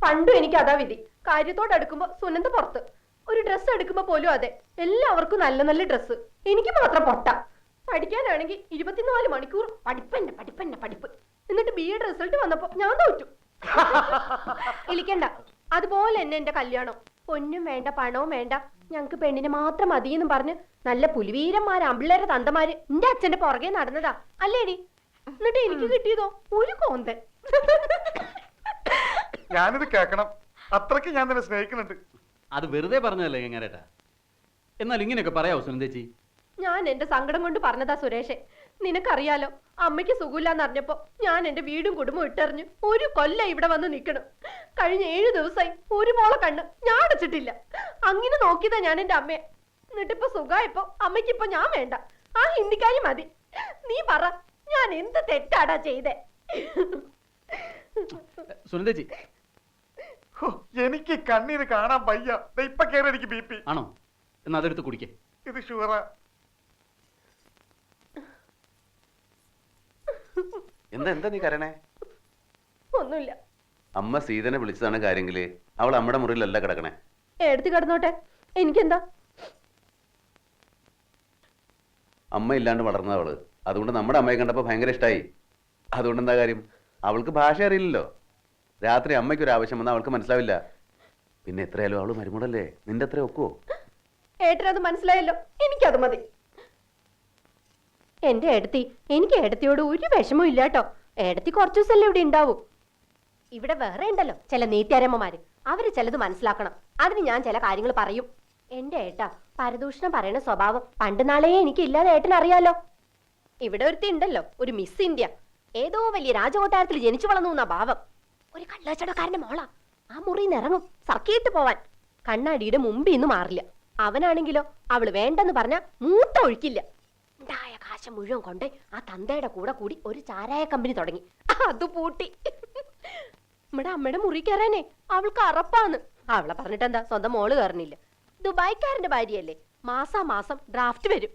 പണ്ടും എനിക്ക് അതാ വിധി. കാര്യത്തോട് അടുക്കുമ്പോ സുനന്ദ പുറത്ത്. ഒരു ഡ്രസ്സ് എടുക്കുമ്പോ പോലും അതെ, എല്ലാവർക്കും നല്ല നല്ല ഡ്രസ്സ്, എനിക്ക് മാത്രം പൊട്ട. പഠിക്കാനാണെങ്കിൽ 24 മണിക്കൂർ പഠിപ്പന്നെ പഠിപ്പന്നെ പഠിപ്പ്. എന്നിട്ട് BEd റിസൾട്ട് വന്നപ്പോ ഞാൻ തോറ്റു. ഇളിക്കണ്ട. അതുപോലെ തന്നെ എന്റെ കല്യാണം. പൊന്നും വേണ്ട പണവും വേണ്ട, ഞങ്ങക്ക് പെണ്ണിനെ മാത്രം മതിയെന്നും പറഞ്ഞ് നല്ല പുലിവീരന്മാര് അമ്പിള്ളേരെ തന്തമാര് എന്റെ അച്ഛന്റെ പുറകെ നടന്നതാ അല്ലേടി? എന്നിട്ട് എനിക്ക് കിട്ടിയതോ ഒരു കോന്തൻ. ഞാനിത് കേക്കണം, അത്രയ്ക്ക് ഞാൻ തന്നെ സ്നേഹിക്കുന്നുണ്ട്. അത് വെറുതെ പറഞ്ഞതല്ലേ എങ്ങാരേട്ടാ? എന്നാൽ ഇങ്ങനെയൊക്കെ പറയാവോ സുനന്ദേച്ചി? ഞാൻ എന്റെ സങ്കടം കൊണ്ട് പറഞ്ഞതാ സുരേഷേ. നിനക്കറിയാലോ, അമ്മയ്ക്ക് സുഖമില്ലാന്ന് അറിഞ്ഞപ്പോ ഞാൻ എന്റെ വീടും കുടുംബവും ഇട്ടെറിഞ്ഞു ഒരു കൊല്ലം ഇവിടെ വന്ന് നിക്കണം. കഴിഞ്ഞ 7 ദിവസമായി ഒരു മോളെ കണ്ണ് ഞാൻ അടച്ചിട്ടില്ല. അങ്ങനെ നോക്കിയതാ ഞാൻ എന്റെ അമ്മയെ. എന്നിട്ടിപ്പോ സുഖമായിപ്പോ അമ്മയ്ക്കിപ്പോ ഞാൻ വേണ്ട, ആ ഹിന്ദിക്കാരി മതി. നീ പറ, ഞാൻ എന്ത് തെറ്റാടാ ചെയ്തേ? സുനന്ദേച്ചി, എനിക്ക് കണ്ണീര് കാണാൻ വയ്യ. ഇപ്പൊ കേറി എനിക്ക് BP ആണോ? എന്നാ അതെടുത്ത് കുടിക്കേ. ഇത് ഷുഗറാ. എന്താ നീ കരണേ? ഒന്നുമില്ല. അമ്മ സീതനെ വിളിച്ചതാണ് കാര്യങ്കില് അവൾ അമ്മയുടെ മുറിയിലല്ല കിടക്കണേ. എടുത്ത് കിടന്നോട്ടെ, എനിക്കെന്താ? അമ്മ ഇല്ലാണ്ട് വളർന്നവള്, അതുകൊണ്ട് നമ്മുടെ അമ്മയെ കണ്ടപ്പോ ഭയങ്കര ഇഷ്ടമായി. അതുകൊണ്ട് എന്താ കാര്യം? അവൾക്ക് ഭാഷ അറിയില്ലല്ലോ. രാത്രി അമ്മയ്ക്കൊരു ആവശ്യം വന്നാൽ അവൾക്ക് മനസ്സിലാവില്ല. പിന്നെ എത്രയായാലും അവള് മരുമോളല്ലേ, നിന്റെ അത്ര ഒക്കുവോ? ഏട്ടനത് മനസ്സിലായല്ലോ, എനിക്കത് മതി. എന്റെ ഏടത്തി, എനിക്ക് ഏടത്തിയോട് ഒരു വിഷമവും ഇല്ല കേട്ടോ. ഏടത്തി കുറച്ചു ദിവസമല്ലേ ഇവിടെ ഉണ്ടാവൂ. ഇവിടെ വേറെ ഉണ്ടല്ലോ ചില നീത്യാരമ്മമാര്, അവര് ചിലത് മനസ്സിലാക്കണം. അതിന് ഞാൻ ചില കാര്യങ്ങൾ പറയും. എന്റെ ഏട്ടാ, പരദൂഷണം പറയുന്ന സ്വഭാവം പണ്ട് നാളെ എനിക്ക് ഇല്ലാതെ ഏട്ടനറിയാലോ. ഇവിടെ ഒരുത്തി ഉണ്ടല്ലോ, ഒരു മിസ് ഇന്ത്യ, ഏതോ വലിയ രാജകൊട്ടാരത്തിൽ ജനിച്ചു വളർന്നു എന്നാ ഭാവം. ഒരു കള്ളച്ചടക്കാരന്റെ മോളാ. ആ മുറിന്ന് ഇറങ്ങും സർക്കിട്ട് പോവാൻ. കണ്ണാടിയുടെ മുമ്പിൽ നിന്ന് മാറില്ല. അവനാണെങ്കിലോ അവള് വേണ്ടെന്ന് പറഞ്ഞാ മൂട്ട ഒഴിക്കില്ല. ഉണ്ടായ കാശം മുഴുവൻ കൊണ്ട് ആ തന്തയുടെ കൂടെ കൂടി ഒരു ചാരായ കമ്പനി തുടങ്ങി. അത് പൂട്ടി. നമ്മുടെ അമ്മയുടെ മുറി കയറാനേ അവൾക്ക് അറപ്പാന്ന്. അവളെ പറഞ്ഞിട്ടെന്താ, സ്വന്തം മോള് കയറണില്ല. ദുബായ്ക്കാരന്റെ ഭാര്യയല്ലേ, മാസാമാസം ഡ്രാഫ്റ്റ് വരും.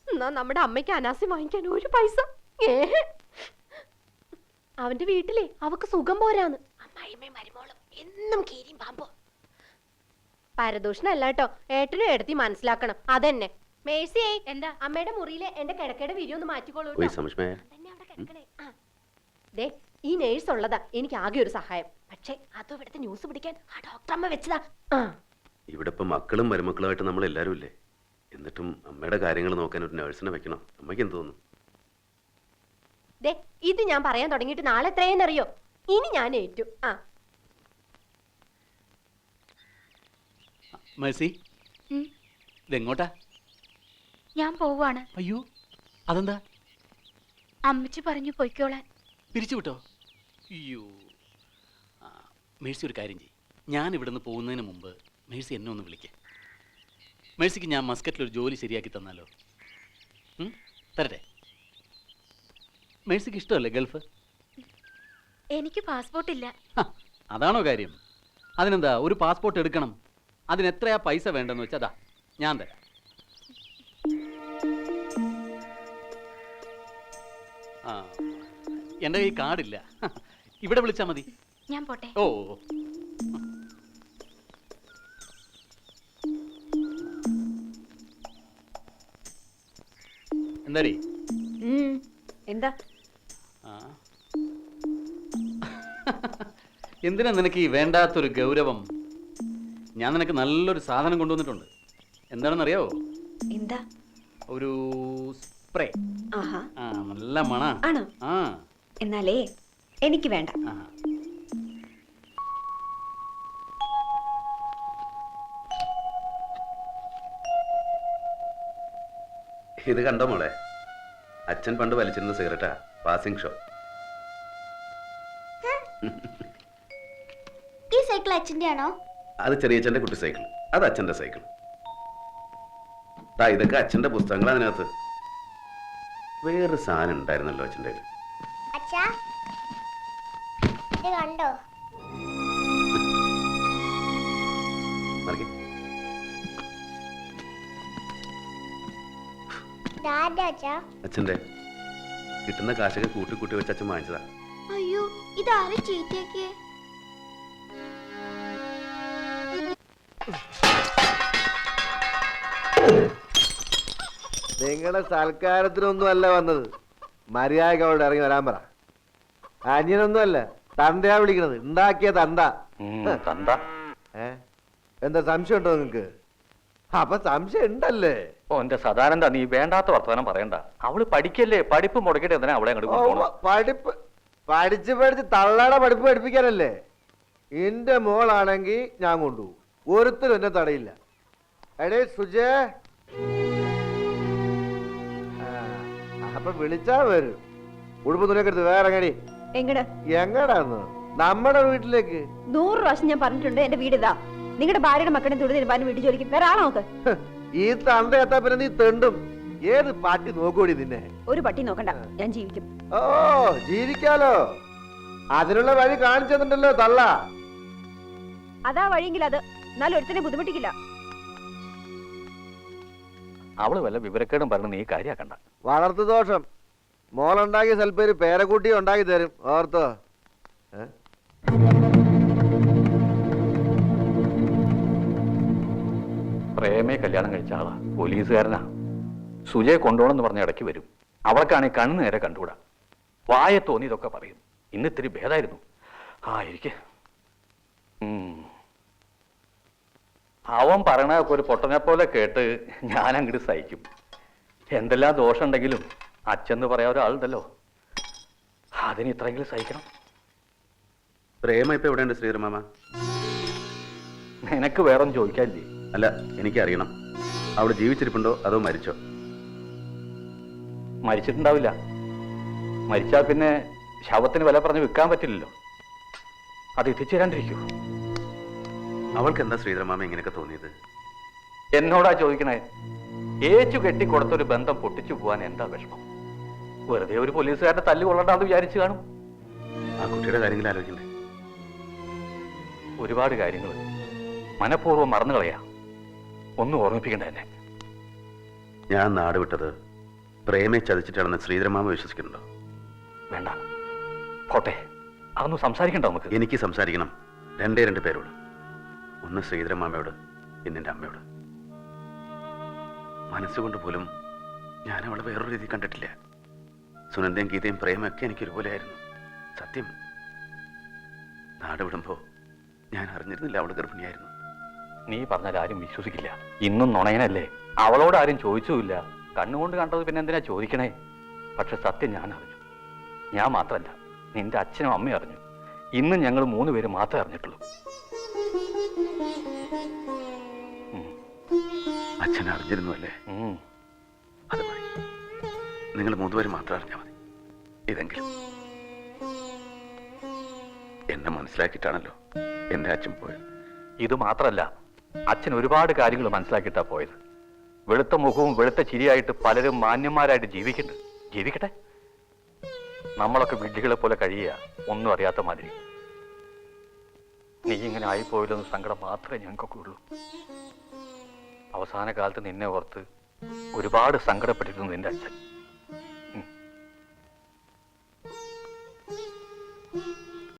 എന്നാ നമ്മുടെ അമ്മയ്ക്ക് അനാസി വാങ്ങിക്കാൻ ഒരു പൈസ. അവന്റെ വീട്ടിലെ അവക്ക് സുഖം പോരാന്ന്. അമ്മായിമ്മയും മരുമോളും എന്നും കീരിയും പാമ്പോ. പരദൂഷണല്ല കേട്ടോ, ഏട്ടനും എടുത്തി മനസ്സിലാക്കണം. അതെന്നെ. മേഴ്സിയേ, എന്താ അമ്മയുടെ മുറിയിലെ എന്റെ കിടക്കയുടെ വിരി ഒന്ന് മാറ്റിക്കോളൂ. ദേ, ഈ നേഴ്സ് ഉള്ളതാ എനിക്ക് ആകെ ഒരു സഹായം. പക്ഷെ അതും ഇവിടുത്തെ ന്യൂസ് പിടിക്കാൻ ആ ഡോക്ടർ അമ്മ വെച്ചതാ. ഇവിടെ ഇപ്പൊ മക്കളും മരുമക്കളുമായിട്ട് നമ്മൾ എല്ലാരും ഇല്ലേ? എന്നിട്ടും അമ്മയുടെ കാര്യങ്ങൾ നോക്കാൻ ഒരു നേഴ്സിനെ വെക്കണം. അമ്മയ്ക്ക് എന്ത് തോന്നുന്നു? ദേ, ഇത് ഞാൻ പറയാൻ തുടങ്ങിയിട്ട് നാളെ എത്രയെന്നറിയോ? ഇനി ഞാൻ ഏറ്റു. മേഴ്സി, ഇതെങ്ങോട്ടാ? ഞാൻ പോവാണ്. അയ്യോ, അതെന്താ? അമ്മച്ചി പറഞ്ഞു പൊയ്ക്കോളാൻ. പിരിച്ചുവിട്ടോ? അയ്യോ. മേഴ്സി ഒരു കാര്യം ചെയ്യും, ഞാൻ ഇവിടുന്ന് പോകുന്നതിന് മുമ്പ് മേഴ്സി എന്നെ ഒന്ന് വിളിക്കേ. മേഴ്സിക്ക് ഞാൻ മസ്കറ്റിലൊരു ജോലി ശരിയാക്കി തന്നാലോ? തരട്ടെ? മേഴ്സിക്ക് ഇഷ്ടമല്ലേ ഗൾഫ്? എനിക്ക് പാസ്പോർട്ട് ഇല്ല. അതാണോ കാര്യം? അതിനെന്താ, ഒരു പാസ്പോർട്ട് എടുക്കണം. അതിനെത്രയാ പൈസ വേണ്ടെന്ന് വെച്ചാ ഞാൻ തരാം. എൻ്റെ കൈ കാർഡില്ല, ഇവിടെ വിളിച്ചാ മതി. ഞാൻ പോട്ടെ. ഓ, എന്താടി? എന്താ? എന്തിനാ നിനക്ക് ഈ വേണ്ടാത്തൊരു ഗൗരവം? ഞാൻ നിനക്ക് നല്ലൊരു സാധനം കൊണ്ടുവന്നിട്ടുണ്ട്. എന്താണെന്നറിയാവോ? എന്താ? ഒരു സ്പ്രേ. നല്ല മണ ആണോ? എന്നാലേ എനിക്ക് വേണ്ട. ഇത് കണ്ടോ മോളെ? അച്ഛൻ പണ്ട് വലിച്ചിരുന്ന സിഗരറ്റാ, പാസിംഗ് ഷോ. ഈ സൈക്കിൾ അച്ഛൻ്റെ ആണോ? അത് ചെറിയച്ഛൻ്റെ കുട്ടി സൈക്കിൾ, അത് അച്ഛൻ്റെ സൈക്കിൾ. ഇതൊക്കെ അച്ഛൻ്റെ പുസ്തകങ്ങൾ. അതിനകത്ത് വേറൊരു സാധനം ഉണ്ടായിരുന്നല്ലോ അച്ഛൻ്റെ കയ്യിൽ. കണ്ടോ? അച്ഛൻ്റെ കിട്ടുന്ന കാശൊക്കെ കൂട്ടി കൂട്ടി വെച്ച് അച്ഛൻ വാങ്ങിച്ചതാ. അയ്യോ, ഇതാരും ചീത്തയാക്കിയേ? നിങ്ങളുടെ സൽക്കാരത്തിനൊന്നും അല്ല വന്നത്. മര്യാദയ്ക്ക് അവളോട് ഇറങ്ങി വരാൻ പറ. അനിയനൊന്നും അല്ല, തന്തയാ വിളിക്കണത്. ഉണ്ടാക്കിയ തന്ത. തന്ത എന്താ സംശയം ഉണ്ടോ നിങ്ങക്ക്? അപ്പൊ സംശയം ഉണ്ടല്ലേ? ഓ എന്റെ സദാനന്ദ, നീ വേണ്ടാത്ത വർത്തമാനം പറയണ്ട. അവള് പഠിക്കല്ലേ, പഠിപ്പ് മുടക്കിട്ട് എന്തിനാ അവളെ അങ്ങോട്ട് കൊണ്ടുപോകണം? പഠിച്ച് തള്ളയുടെ പഠിപ്പ് പഠിപ്പിക്കാനല്ലേ? എന്റെ മോളാണെങ്കി ഞാൻ കൊണ്ടുപോകും. ഒരുത്തരും എന്നെ തടയില്ല. എടേ സുജേ, അപ്പൊ വിളിച്ചാ വരും. ഉടുപ്പ് തുണിയൊക്കെ എടുത്ത് വേറെ എങ്ങടി എങ്ങടാന്ന്? നമ്മുടെ വീട്ടിലേക്ക്. 100 പ്രാവശ്യം ഞാൻ പറഞ്ഞിട്ടുണ്ട് എന്റെ വീട് ഇതാ. നിങ്ങളുടെ ഭാര്യയുടെ മക്കളുടെ തൊഴിൽ തീരുമാനം വീട്ടിൽ ജോലിക്ക് വേറെ ആളോ നോക്ക്. ഈ തന്ത എത്താ പിന്നെ നീ തെണ്ടും. ഏത് പാട്ടി നോക്കൂടി നിന്നെ? ഒരു പട്ടി നോക്കണ്ട, ഞാൻ ജീവിക്കും. ഓ ജീവിക്കാലോ. അതിനുള്ള വഴി കാണിച്ചു തന്നിട്ടല്ലോ തള്ള. അതാ വഴിയെങ്കിൽ അത്, എന്നാലും ഒരുത്തനെ ബുദ്ധിമുട്ടിക്കില്ല. അവള് വല്ല വിവരക്കേടും പറഞ്ഞ് നീ കാര്യാക്കണ്ട. വളർത്തു ദോഷം. മോളുണ്ടാക്കി സ്വൽപ്പേര് പേരക്കുട്ടി ഉണ്ടാക്കി തരും, ഓർത്തോ? പ്രേമയെ കല്യാണം കഴിച്ച ആളാ, പോലീസുകാരനാ. സുജയെ കൊണ്ടുപോകണമെന്ന് പറഞ്ഞ ഇടയ്ക്ക് വരും. അവൾക്കാണെങ്കിൽ കണ്ണു നേരെ കണ്ടുകൂടാ. വായ തോന്നി ഇതൊക്കെ പറയും. ഇന്ന് ഇത്തിരി ഭേദമായിരുന്നു. ഇരിക്കെ. അവൻ പറയണതൊക്കെ ഒരു പൊട്ടനെ പോലെ കേട്ട് ഞാൻ അങ്ങോട്ട് സഹിക്കും. എന്തെല്ലാം ദോഷമുണ്ടെങ്കിലും അച്ഛന്ന് പറയാൻ ഒരാളുണ്ടല്ലോ, അതിന് ഇത്രയെങ്കിലും സഹിക്കണം. പ്രേമ ഇപ്പൊ എവിടെയുണ്ട് ശ്രീധരമാമ? നിനക്ക് വേറൊന്നും ചോദിക്കാനില്ലേ? അല്ല, എനിക്കറിയണം. അവള് ജീവിച്ചിരിപ്പുണ്ടോ അതോ മരിച്ചോ? മരിച്ചിട്ടുണ്ടാവില്ല. മരിച്ചാൽ പിന്നെ ശവത്തിന് വില പറഞ്ഞ് വിൽക്കാൻ പറ്റില്ലല്ലോ. അത് എത്തിച്ചേരാണ്ടിരിക്കൂ. അവൾക്ക് എന്താ ശ്രീധരമാമ ഇങ്ങനെയൊക്കെ തോന്നിയത്? എന്നോടാ ചോദിക്കണേ. ഏച്ചു കെട്ടിക്കൊടുത്തൊരു ബന്ധം പൊട്ടിച്ചു പോവാൻ എന്താ വിഷമം? വെറുതെ ഒരു പോലീസുകാരുടെ തല്ലു കൊള്ളണ്ടാന്ന് വിചാരിച്ചു കാണും. ആ കുട്ടിയുടെ കാര്യങ്ങൾ ആലോചിക്കണ്ടേ? ഒരുപാട് കാര്യങ്ങൾ മനഃപൂർവ്വം മറന്നു കളയാ. ഒന്നും ഓർമ്മിപ്പിക്കണ്ട എന്നെ. ഞാൻ നാട് വിട്ടത് പ്രേമയെ ചതിച്ചിട്ടാണെന്ന് ശ്രീധരമാമ വിശ്വസിക്കുന്നുണ്ടോ? വേണ്ട, പോട്ടെ. അതൊന്നും സംസാരിക്കണ്ട നമുക്ക്. എനിക്ക് സംസാരിക്കണം. രണ്ട് പേരോട്. ഒന്ന് ശ്രീധരമാമയോട്, പിന്നെ എൻ്റെ അമ്മയോട്. മനസ്സുകൊണ്ട് പോലും ഞാൻ അവളെ വേറൊരു രീതി കണ്ടിട്ടില്ല. സുനന്ദയും ഗീതയും പ്രേമയൊക്കെ എനിക്കൊരുപോലെയായിരുന്നു. സത്യം, നാട് വിടുമ്പോ ഞാൻ അറിഞ്ഞിരുന്നില്ല അവള് ഗർഭിണിയായിരുന്നു. നീ പറഞ്ഞാൽ ആരും വിശ്വസിക്കില്ല. ഇന്നും നുണയനല്ലേ? അവളോട് ആരും ചോദിച്ചുമില്ല. കണ്ണുകൊണ്ട് കണ്ടത് പിന്നെ എന്തിനാ ചോദിക്കണേ? പക്ഷെ സത്യം ഞാൻ അറിഞ്ഞു. ഞാൻ മാത്രമല്ല, നിന്റെ അച്ഛനും അമ്മയും അറിഞ്ഞു. ഇന്ന് ഞങ്ങൾ 3 പേര് മാത്രമേ അറിഞ്ഞിട്ടുള്ളൂ. അച്ഛൻ അറിഞ്ഞിരുന്നു അല്ലേ? അത് മതി. നിങ്ങൾ 3 പേര് മാത്രം അറിഞ്ഞാൽ മതി. ഇതെങ്കിലും എന്നെ മനസ്സിലാക്കിയിട്ടാണല്ലോ എന്റെ അച്ഛൻ പോയത്. ഇത് മാത്രമല്ല, അച്ഛൻ ഒരുപാട് കാര്യങ്ങൾ മനസ്സിലാക്കിയിട്ടാ പോയത്. വെളുത്ത മുഖവും വെളുത്ത ചിരിയായിട്ട് പലരും മാന്യന്മാരായിട്ട് ജീവിക്കട്ടെ. നമ്മളൊക്കെ വിഡ്ഢികളെ പോലെ കഴിയുക, ഒന്നും അറിയാത്ത മാതിരി. നീ ഇങ്ങനെ ആയിപ്പോയില്ലെന്ന് സങ്കടം മാത്രമേ ഞങ്ങൾക്കൊക്കെ ഉള്ളൂ. അവസാന കാലത്ത് നിന്നെ ഓർത്ത് ഒരുപാട് സങ്കടപ്പെട്ടിരുന്നു നിന്റെ അച്ഛൻ.